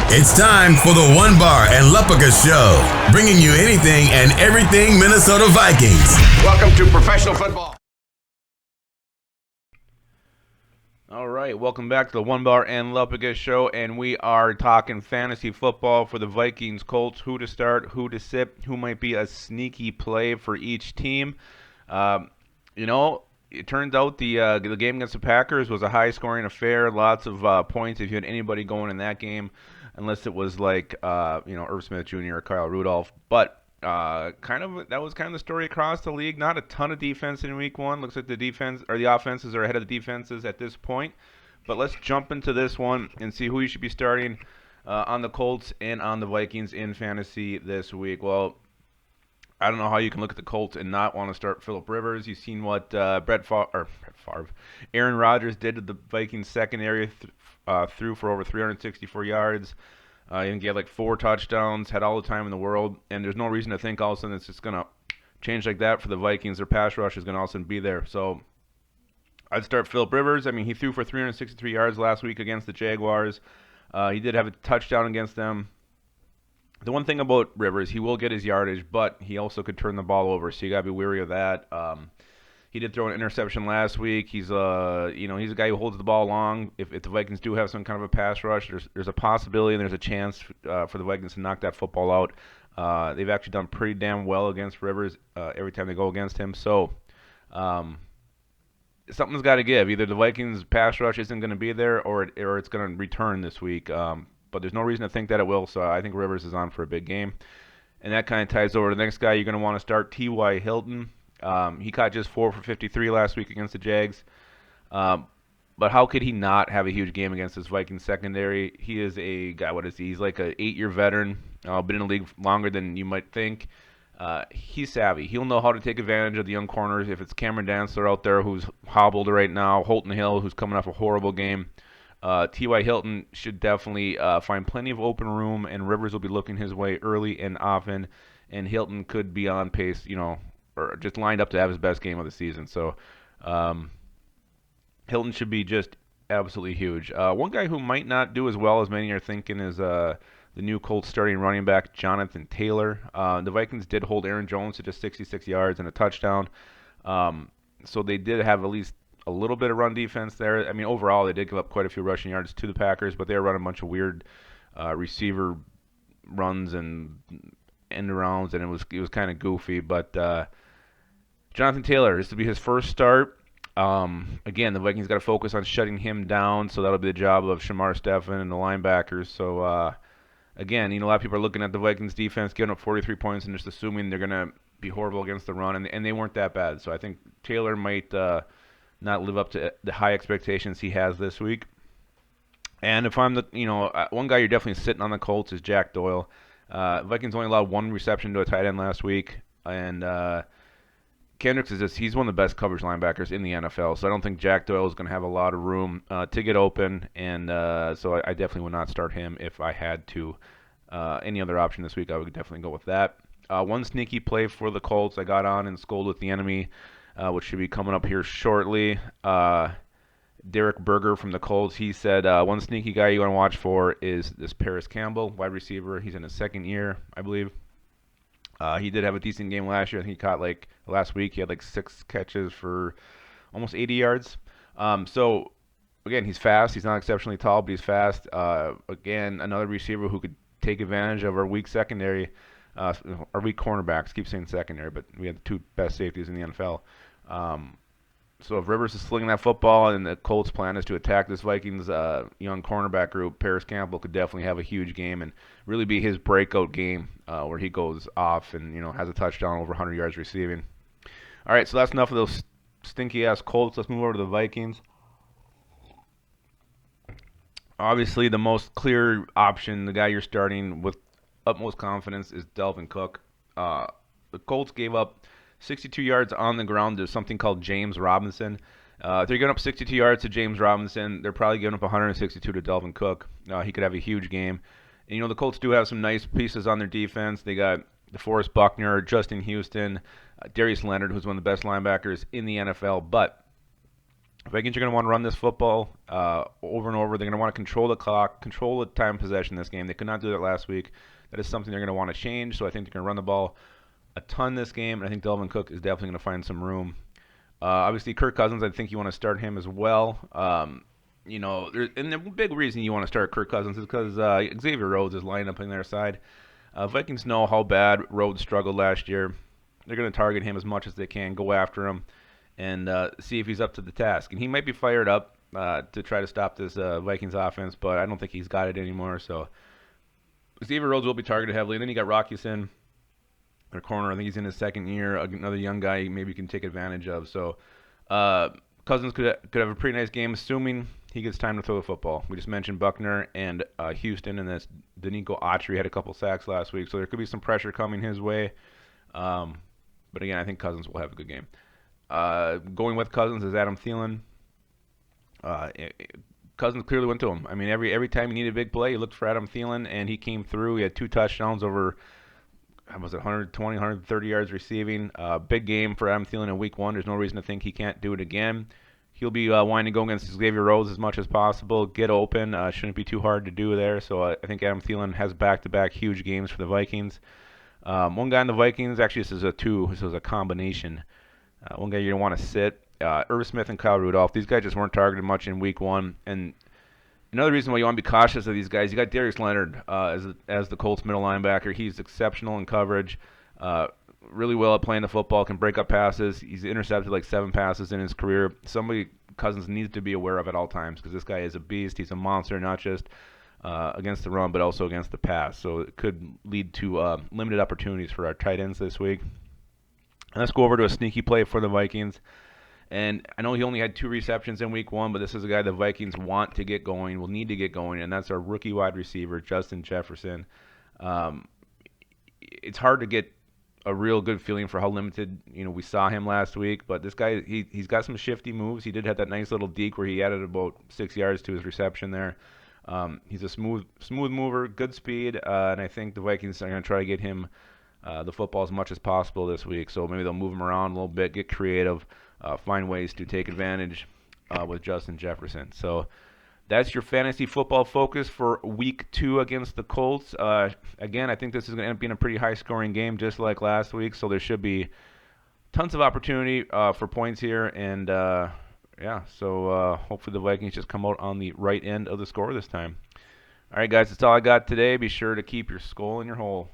It's time for the One Bar and Lupagus Show, bringing you anything and everything Minnesota Vikings. Welcome to professional football. All right, welcome back to the One Bar and Lupagus Show, and we are talking fantasy football for the Vikings, Colts, who to start, who to sit, who might be a sneaky play for each team. It turns out the game against the Packers was a high-scoring affair, lots of points if you had anybody going in that game, unless it was like Irv Smith Jr. or Kyle Rudolph. But that was kind of the story across the league. Not a ton of defense in Week 1. Looks like the offenses are ahead of the defenses at this point. But let's jump into this one and see who you should be starting on the Colts and on the Vikings in fantasy this week. Well, I don't know how you can look at the Colts and not want to start Phillip Rivers. You've seen what Aaron Rodgers did to the Vikings secondary, threw for over 364 yards. He had like 4 touchdowns, had all the time in the world, and there's no reason to think all of a sudden it's just going to change like that for the Vikings. Their pass rush is going to all of a sudden be there. So I'd start Phillip Rivers. I mean, he threw for 363 yards last week against the Jaguars. He did have a touchdown against them. The one thing about Rivers, he will get his yardage, but he also could turn the ball over, so you got to be wary of that. He did throw an interception last week. He's a guy who holds the ball long. If the Vikings do have some kind of a pass rush, there's a possibility and there's a chance for the Vikings to knock that football out. They've actually done pretty damn well against Rivers every time they go against him. So something's got to give. Either the Vikings pass rush isn't going to be there, or it's going to return this week. But there's no reason to think that it will. So I think Rivers is on for a big game, and that kind of ties over to the next guy you're going to want to start, T.Y. Hilton. He caught just 4 for 53 last week against the Jags. But how could he not have a huge game against this Vikings secondary? He is a guy, He's like an 8-year veteran, been in the league longer than you might think. He's savvy. He'll know how to take advantage of the young corners. If it's Cameron Dantzler out there who's hobbled right now, Holton Hill who's coming off a horrible game, T.Y. Hilton should definitely find plenty of open room, and Rivers will be looking his way early and often, and Hilton could be on pace, or just lined up to have his best game of the season. So Hilton should be just absolutely huge. One guy who might not do as well as many are thinking is the new Colts starting running back, Jonathan Taylor. The Vikings did hold Aaron Jones to just 66 yards and a touchdown. So they did have at least a little bit of run defense there. I mean, overall, they did give up quite a few rushing yards to the Packers, but they were running a bunch of weird receiver runs and end arounds, and it was kind of goofy. But Jonathan Taylor, this will be his first start. Again, the Vikings got to focus on shutting him down, so that'll be the job of Shamar Stephen and the linebackers. So, again, a lot of people are looking at the Vikings defense, giving up 43 points, and just assuming they're going to be horrible against the run, and they weren't that bad. So I think Taylor might not live up to the high expectations he has this week. And if I'm one guy you're definitely sitting on the Colts is Jack Doyle. Vikings only allowed 1 reception to a tight end last week, and Kendricks he's one of the best coverage linebackers in the NFL, so I don't think Jack Doyle is going to have a lot of room to get open, and so I definitely would not start him if I had to. Any other option this week, I would definitely go with that. One sneaky play for the Colts, I got on and Scold with the Enemy, which should be coming up here shortly. Derek Berger from the Colts, he said one sneaky guy you want to watch for is this Paris Campbell, wide receiver. He's in his second year, I believe. He did have a decent game last year. I think he caught last week he had 6 catches for almost 80 yards. So again, he's fast. He's not exceptionally tall, but he's fast. Again, another receiver who could take advantage of our weak secondary, our weak cornerbacks. Keep saying secondary, but we had the 2 best safeties in the NFL. So if Rivers is slinging that football and the Colts' plan is to attack this Vikings young cornerback group, Paris Campbell could definitely have a huge game and really be his breakout game where he goes off and has a touchdown over 100 yards receiving. All right, so that's enough of those stinky-ass Colts. Let's move over to the Vikings. Obviously, the most clear option, the guy you're starting with utmost confidence, is Dalvin Cook. The Colts gave up 62 yards on the ground to something called James Robinson. If they're giving up 62 yards to James Robinson, they're probably giving up 162 to Dalvin Cook. He could have a huge game. And, the Colts do have some nice pieces on their defense. They got DeForest Buckner, Justin Houston, Darius Leonard, who's one of the best linebackers in the NFL. But Vikings are going to want to run this football over and over. They're going to want to control the clock, control the time possession in this game. They could not do that last week. That is something they're going to want to change. So I think they're going to run the ball a ton this game, and I think Dalvin Cook is definitely going to find some room. Obviously, Kirk Cousins, I think you want to start him as well. And the big reason you want to start Kirk Cousins is because Xavier Rhodes is lining up on their side. Vikings know how bad Rhodes struggled last year. They're going to target him as much as they can, go after him, and see if he's up to the task. And he might be fired up to try to stop this Vikings offense, but I don't think he's got it anymore. So Xavier Rhodes will be targeted heavily. And then you got Rocky Sin, their corner. I think he's in his second year. Another young guy maybe you can take advantage of. So Cousins could have a pretty nice game, assuming he gets time to throw the football. We just mentioned Buckner and Houston, and this Danico Autry had a couple sacks last week, so there could be some pressure coming his way. But again, I think Cousins will have a good game. Going with Cousins is Adam Thielen. Cousins clearly went to him. I mean, every time he needed a big play, he looked for Adam Thielen, and he came through. He had 2 touchdowns over, 120, 130 yards receiving. Big game for Adam Thielen in Week 1. There's no reason to think he can't do it again. He'll be wanting to go against Xavier Rhodes as much as possible, get open. Shouldn't be too hard to do there. So I think Adam Thielen has back-to-back huge games for the Vikings. One guy in the Vikings, actually this is a combination. One guy you don't want to sit, Irv Smith and Kyle Rudolph. These guys just weren't targeted much in Week 1. And another reason why you want to be cautious of these guys, you got Darius Leonard as the Colts middle linebacker. He's exceptional in coverage, really well at playing the football, can break up passes. He's intercepted like 7 passes in his career. Somebody Cousins needs to be aware of at all times because this guy is a beast. He's a monster, not just against the run, but also against the pass. So it could lead to limited opportunities for our tight ends this week. And let's go over to a sneaky play for the Vikings. And I know he only had 2 receptions in Week 1, but this is a guy the Vikings want to get going, will need to get going, and that's our rookie wide receiver, Justin Jefferson. It's hard to get a real good feeling for how limited we saw him last week, but this guy he's got some shifty moves. He did have that nice little deke where he added about 6 yards to his reception there. He's a smooth mover, good speed, and I think the Vikings are going to try to get him the football as much as possible this week. So maybe they'll move him around a little bit, get creative, find ways to take advantage with Justin Jefferson. So that's your fantasy football focus for Week 2 against the Colts. Again, I think this is going to end up being a pretty high-scoring game, just like last week. So there should be tons of opportunity for points here. And, hopefully the Vikings just come out on the right end of the score this time. All right, guys, that's all I got today. Be sure to keep your skull in your hole.